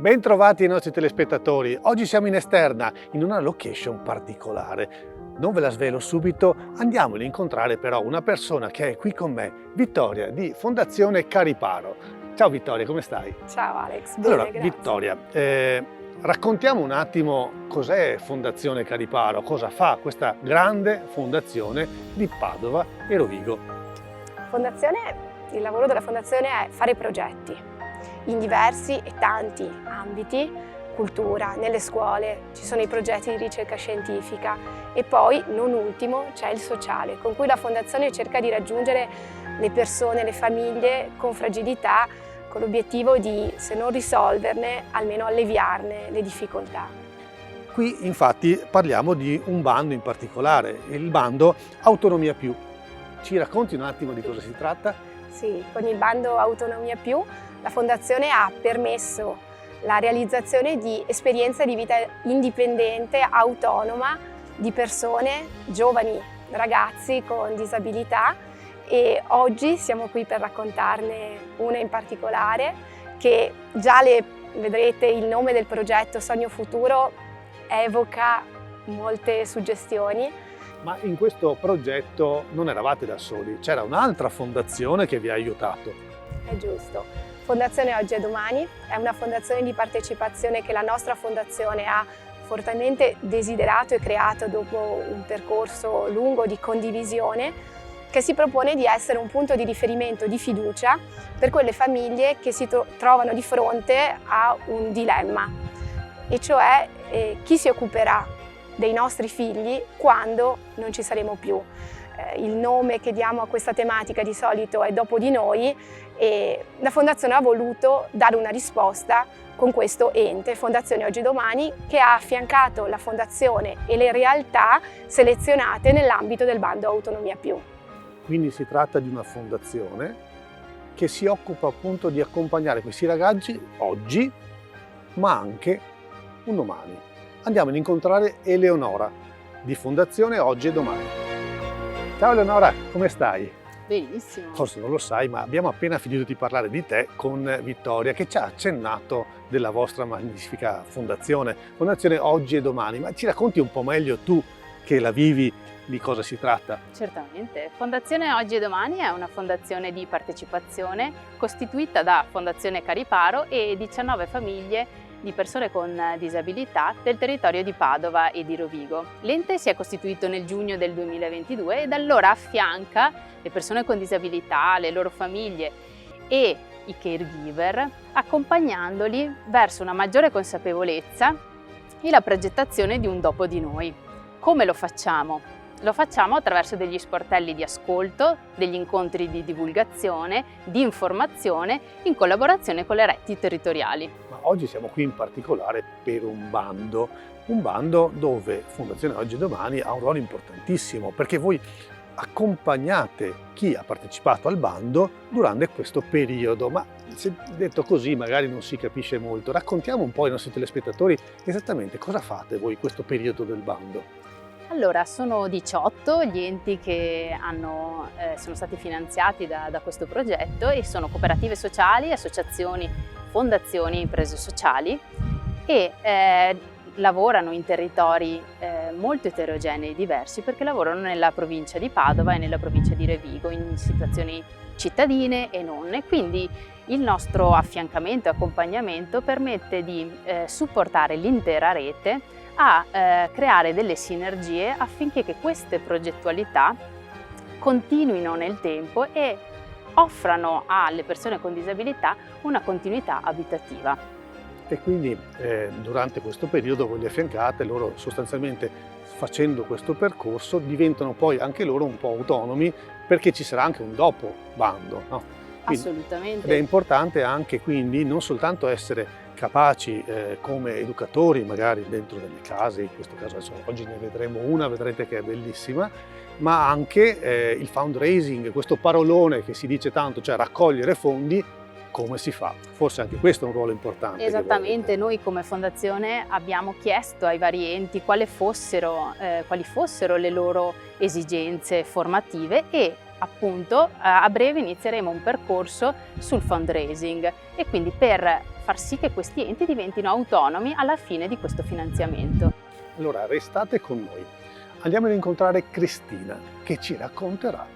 Bentrovati ai nostri telespettatori. Oggi siamo in esterna, in una location particolare. Non ve la svelo subito, andiamo ad incontrare però una persona che è qui con me, Vittoria di Fondazione Cariparo. Ciao Vittoria, come stai? Ciao Alex, bene, Allora, grazie. Vittoria, raccontiamo un attimo cos'è Fondazione Cariparo, cosa fa questa grande fondazione di Padova e Rovigo. Il lavoro della fondazione è fare progetti in diversi e tanti ambiti, cultura, nelle scuole, ci sono i progetti di ricerca scientifica e poi, non ultimo, c'è il sociale, con cui la fondazione cerca di raggiungere le persone, le famiglie con fragilità, con l'obiettivo di, se non risolverne, almeno alleviarne le difficoltà. Qui infatti parliamo di un bando in particolare, il bando Autonomia Più. Ci racconti un attimo di cosa si tratta? Sì, con il bando Autonomia Più la Fondazione ha permesso la realizzazione di esperienze di vita indipendente, autonoma, di persone, giovani, ragazzi con disabilità, e oggi siamo qui per raccontarne una in particolare che già vedrete il nome del progetto Sogno Futuro evoca molte suggestioni. Ma in questo progetto non eravate da soli, c'era un'altra fondazione che vi ha aiutato. È giusto. Fondazione Oggi e Domani è una fondazione di partecipazione che la nostra fondazione ha fortemente desiderato e creato dopo un percorso lungo di condivisione, che si propone di essere un punto di riferimento di fiducia per quelle famiglie che si trovano di fronte a un dilemma, e cioè chi si occuperà dei nostri figli quando non ci saremo più. Il nome che diamo a questa tematica di solito è Dopo di noi, e la Fondazione ha voluto dare una risposta con questo ente, Fondazione Oggi e Domani, che ha affiancato la Fondazione e le realtà selezionate nell'ambito del bando Autonomia Più. Quindi si tratta di una fondazione che si occupa appunto di accompagnare questi ragazzi oggi, ma anche un domani. Andiamo ad incontrare Eleonora di Fondazione Oggi e Domani. Ciao Eleonora, come stai? Benissimo. Forse non lo sai, ma abbiamo appena finito di parlare di te con Vittoria, che ci ha accennato della vostra magnifica fondazione, Fondazione Oggi e Domani. Ma ci racconti un po' meglio tu, che la vivi, di cosa si tratta? Certamente. Fondazione Oggi e Domani è una fondazione di partecipazione costituita da Fondazione Cariparo e 19 famiglie di persone con disabilità del territorio di Padova e di Rovigo. L'ente si è costituito nel giugno del 2022 e da allora affianca le persone con disabilità, le loro famiglie e i caregiver, accompagnandoli verso una maggiore consapevolezza e la progettazione di un dopo di noi. Come lo facciamo? Lo facciamo attraverso degli sportelli di ascolto, degli incontri di divulgazione, di informazione, in collaborazione con le reti territoriali. Ma oggi siamo qui in particolare per un bando dove Fondazione Oggi e Domani ha un ruolo importantissimo, perché voi accompagnate chi ha partecipato al bando durante questo periodo. Ma se detto così magari non si capisce molto. Raccontiamo un po' ai nostri telespettatori esattamente cosa fate voi in questo periodo del bando. Allora, sono 18 gli enti che sono stati finanziati da questo progetto, e sono cooperative sociali, associazioni, fondazioni, imprese sociali, e lavorano in territori molto eterogenei e diversi, perché lavorano nella provincia di Padova e nella provincia di Rovigo in situazioni cittadine e non. E quindi il nostro affiancamento e accompagnamento permette di supportare l'intera rete a creare delle sinergie affinché queste progettualità continuino nel tempo e offrano alle persone con disabilità una continuità abitativa. E quindi durante questo periodo voi li affiancate, loro sostanzialmente facendo questo percorso diventano poi anche loro un po' autonomi, perché ci sarà anche un dopo bando, no? Quindi, assolutamente. ed è importante anche quindi non soltanto essere capaci come educatori magari dentro delle case, in questo caso adesso, oggi ne vedremo una, vedrete che è bellissima, ma anche il fundraising, questo parolone che si dice tanto, cioè raccogliere fondi. Come si fa? Forse anche questo è un ruolo importante. Esattamente, noi come fondazione abbiamo chiesto ai vari enti quali fossero le loro esigenze formative, e appunto a breve inizieremo un percorso sul fundraising e quindi per far sì che questi enti diventino autonomi alla fine di questo finanziamento. Allora restate con noi, andiamo ad incontrare Cristina che ci racconterà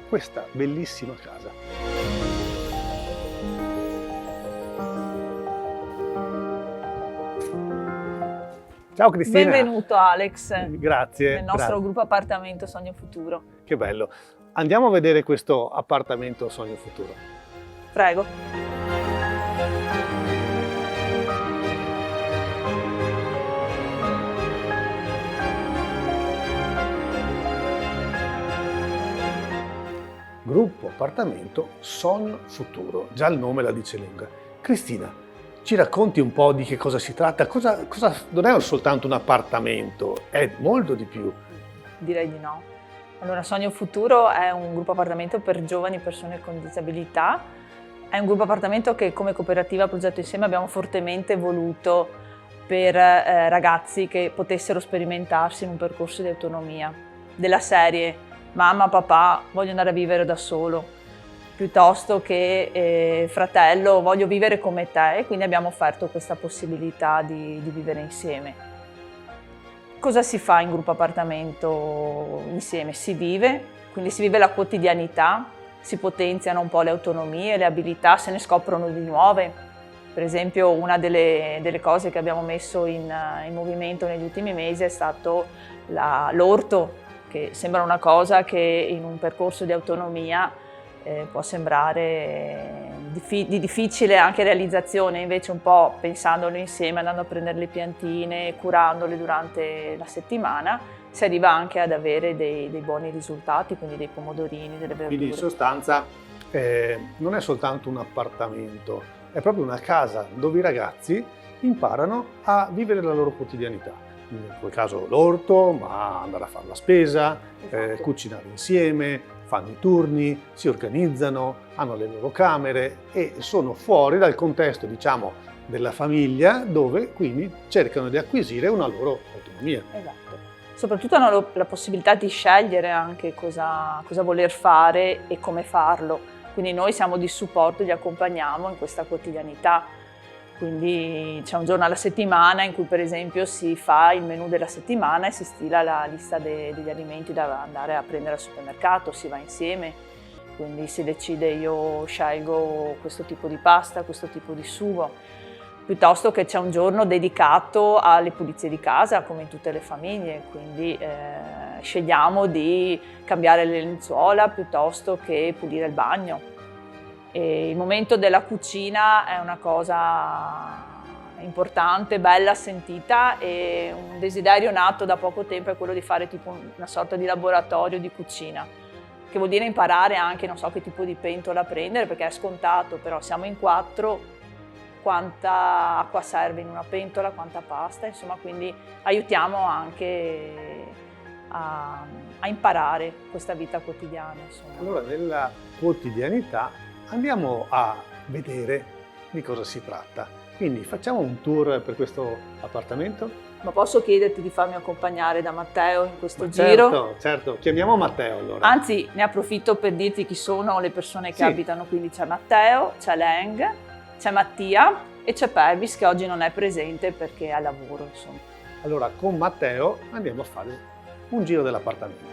questa bellissima casa. Ciao Cristina. Benvenuto Alex. Grazie. Nel nostro gruppo appartamento Sogno Futuro. Che bello. Andiamo a vedere questo appartamento Sogno Futuro. Prego. Gruppo appartamento Sogno Futuro. Già il nome la dice lunga. Cristina, ci racconti un po' di che cosa si tratta? Non è soltanto un appartamento, è molto di più. Direi di no. Allora, Sogno Futuro è un gruppo appartamento per giovani persone con disabilità. È un gruppo appartamento che come cooperativa Progetto Insieme abbiamo fortemente voluto per ragazzi che potessero sperimentarsi in un percorso di autonomia. Della serie, mamma, papà, voglio andare a vivere da solo. Piuttosto che fratello, voglio vivere come te, e quindi abbiamo offerto questa possibilità di vivere insieme. Cosa si fa in gruppo appartamento insieme? Si vive, quindi si vive la quotidianità, si potenziano un po' le autonomie, le abilità, se ne scoprono di nuove. Per esempio una delle cose che abbiamo messo in movimento negli ultimi mesi è stato l'orto, che sembra una cosa che in un percorso di autonomia può sembrare di difficile anche realizzazione, invece un po' pensandolo insieme, andando a prendere le piantine, curandole durante la settimana, si arriva anche ad avere dei buoni risultati, quindi dei pomodorini, delle verdure. Quindi in sostanza non è soltanto un appartamento, è proprio una casa dove i ragazzi imparano a vivere la loro quotidianità. In quel caso l'orto, ma andare a fare la spesa, Esatto. cucinare insieme, fanno i turni, si organizzano, hanno le loro camere e sono fuori dal contesto, diciamo, della famiglia, dove quindi cercano di acquisire una loro autonomia. Esatto. Soprattutto hanno la possibilità di scegliere anche cosa voler fare e come farlo. Quindi noi siamo di supporto, li accompagniamo in questa quotidianità. Quindi c'è un giorno alla settimana in cui per esempio si fa il menù della settimana e si stila la lista degli alimenti da andare a prendere al supermercato, si va insieme, quindi si decide io scelgo questo tipo di pasta, questo tipo di sugo, piuttosto che c'è un giorno dedicato alle pulizie di casa come in tutte le famiglie, quindi scegliamo di cambiare le lenzuola piuttosto che pulire il bagno. E il momento della cucina è una cosa importante, bella, sentita, e un desiderio nato da poco tempo è quello di fare tipo una sorta di laboratorio di cucina, che vuol dire imparare anche, non so che tipo di pentola prendere, perché è scontato, però siamo in 4, quanta acqua serve in una pentola, quanta pasta, insomma, quindi aiutiamo anche a imparare questa vita quotidiana. Insomma. Allora, nella quotidianità andiamo a vedere di cosa si tratta. Quindi facciamo un tour per questo appartamento. Ma posso chiederti di farmi accompagnare da Matteo in questo Certo, giro? certo. Chiamiamo Matteo allora. Anzi, ne approfitto per dirti chi sono le persone che Sì. abitano, quindi c'è Matteo, c'è Leng, c'è Mattia e c'è Pervis che oggi non è presente perché è al lavoro, insomma. Allora, con Matteo andiamo a fare un giro dell'appartamento.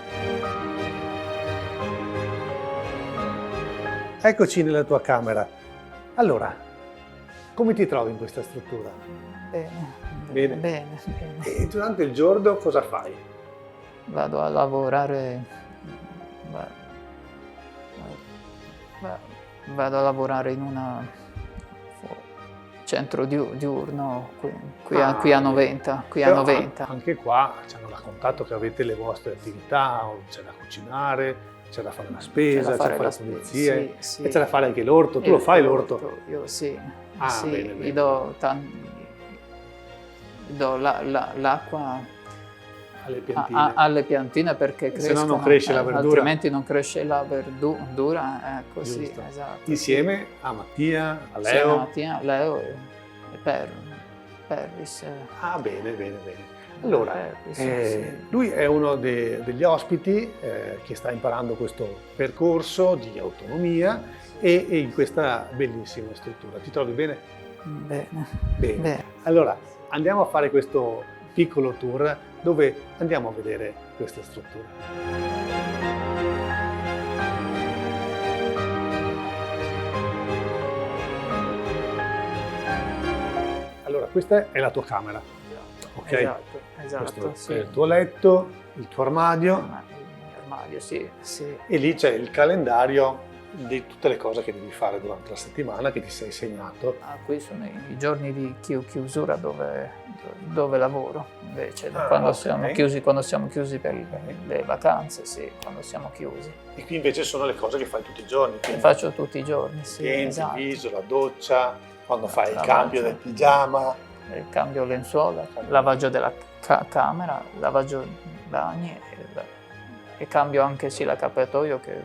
Eccoci nella tua camera. Allora, come ti trovi in questa struttura? Bene. Bene. E durante il giorno cosa fai? Vado a lavorare, vado a lavorare in un centro diurno qui a Noventa. Però anche qua ci hanno raccontato che avete le vostre attività, c'è da cucinare, c'è da fare la spesa, c'è da fare le pulizie, sì. e c'è da fare anche l'orto. Tu lo fai l'orto? Io sì. Ah, sì, bene, bene. gli do l'acqua Alle piantine. alle piantine perché Se no crescono, non cresce la verdura. altrimenti non cresce la verdura, così, Giusto. esatto. Insieme a Mattia, a Insieme Leo. a Mattia, Leo e Pervis. Ah, bene, bene, bene. Allora, sì. lui è uno degli ospiti che sta imparando questo percorso di autonomia e in questa bellissima struttura. Ti trovi bene? Bene. Bene. Bene. Allora, andiamo a fare questo piccolo tour dove andiamo a vedere questa struttura. Allora, questa è la tua camera, ok? Esatto, Questo sì. è il tuo letto, il tuo armadio Il mio armadio, sì, sì. e lì c'è il calendario di tutte le cose che devi fare durante la settimana che ti sei segnato. Qui sono i giorni di chiusura dove lavoro, invece Ah, quando ok. siamo chiusi per le vacanze, sì, quando siamo chiusi. E qui invece sono le cose che fai tutti i giorni. Le quindi faccio tutti i giorni, sì, Denti, esatto. viso, la doccia, quando fai il Lavaggio. cambio del pigiama. Il cambio lenzuola, lavaggio della camera, lavaggio bagni e cambio anche sì l'accappatoio che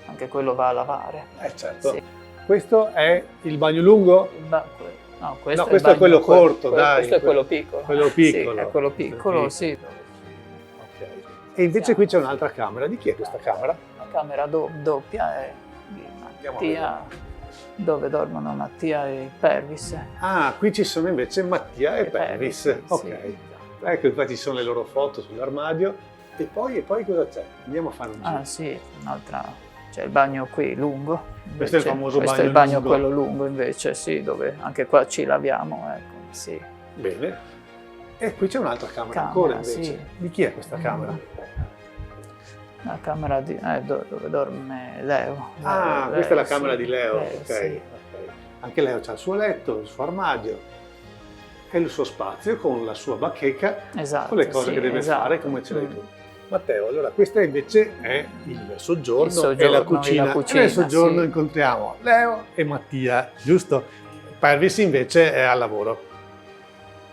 anche quello va a lavare. Certo. Sì. Questo è il bagno lungo? No, questo, No, questo è quello corto, dai. Questo è quello piccolo. Quello piccolo. Sì, è quello piccolo, sì. Ok. E invece qui c'è un'altra camera. Di chi è questa camera? La camera doppia è di Andiamo a Mattia, dove dormono Mattia e Pervis. Ah, qui ci sono invece Mattia e Pervis. sì, Ok. sì, esatto. Ecco, infatti ci sono le loro foto sull'armadio. E poi cosa c'è? Andiamo a fare un giro. Ah sì, c'è il bagno qui lungo. Questo è il famoso questo è il bagno bagno lungo. quello lungo invece, sì, dove anche qua ci laviamo, ecco, sì. Bene. E qui c'è un'altra camera, Camera, ancora invece. sì. Di chi è questa camera? La camera dove dorme Leo. Ah, Leo, questa è la sì, camera di Leo. Ok. sì. Ok. Anche Leo ha il suo letto, il suo armadio e il suo spazio con la sua bacheca, Esatto, con le cose sì, che deve esatto. fare come ce l'hai tu. Matteo, allora questa invece è il soggiorno, Il soggiorno e la e cucina. la cucina, E nel soggiorno sì. incontriamo Leo e Mattia, giusto? Pervis invece è al lavoro.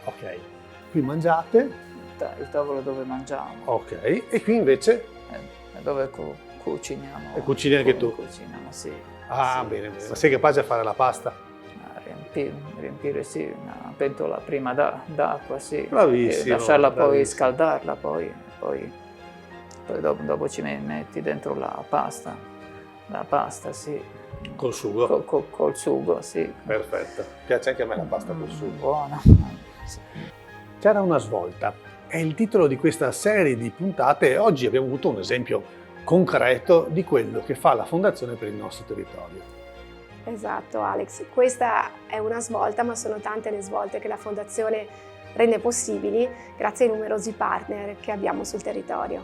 Ok. Qui mangiate. Il tavolo dove mangiamo, Ok. E qui invece è dove cuciniamo. E cucini anche tu? Cuciniamo, sì. Ah, Sì, bene, bene. sì. Ma sei capace a fare la pasta? A riempire sì, una pentola prima d'acqua, sì. Bravissimo, E lasciarla poi bravissimo. scaldarla, poi dopo ci metti dentro la pasta. La pasta, sì. Col sugo? Col sugo, sì. Perfetto. Piace anche a me la pasta col sugo. Buona. Sì. C'era una svolta. È il titolo di questa serie di puntate e oggi abbiamo avuto un esempio concreto di quello che fa la Fondazione per il nostro territorio. Esatto Alex, questa è una svolta, ma sono tante le svolte che la Fondazione rende possibili grazie ai numerosi partner che abbiamo sul territorio.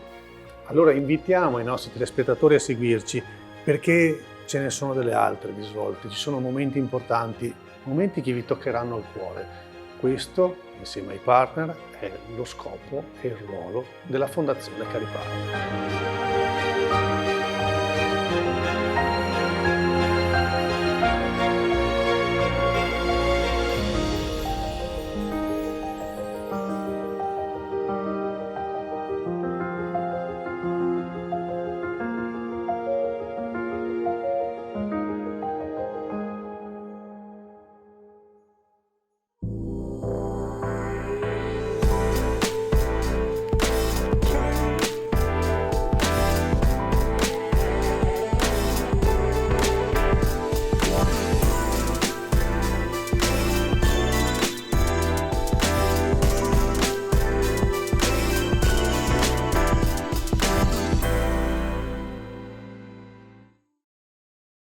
Allora invitiamo i nostri telespettatori a seguirci perché ce ne sono delle altre di svolte, ci sono momenti importanti, momenti che vi toccheranno il cuore. Questo, insieme ai partner, è lo scopo e il ruolo della Fondazione Cariparo.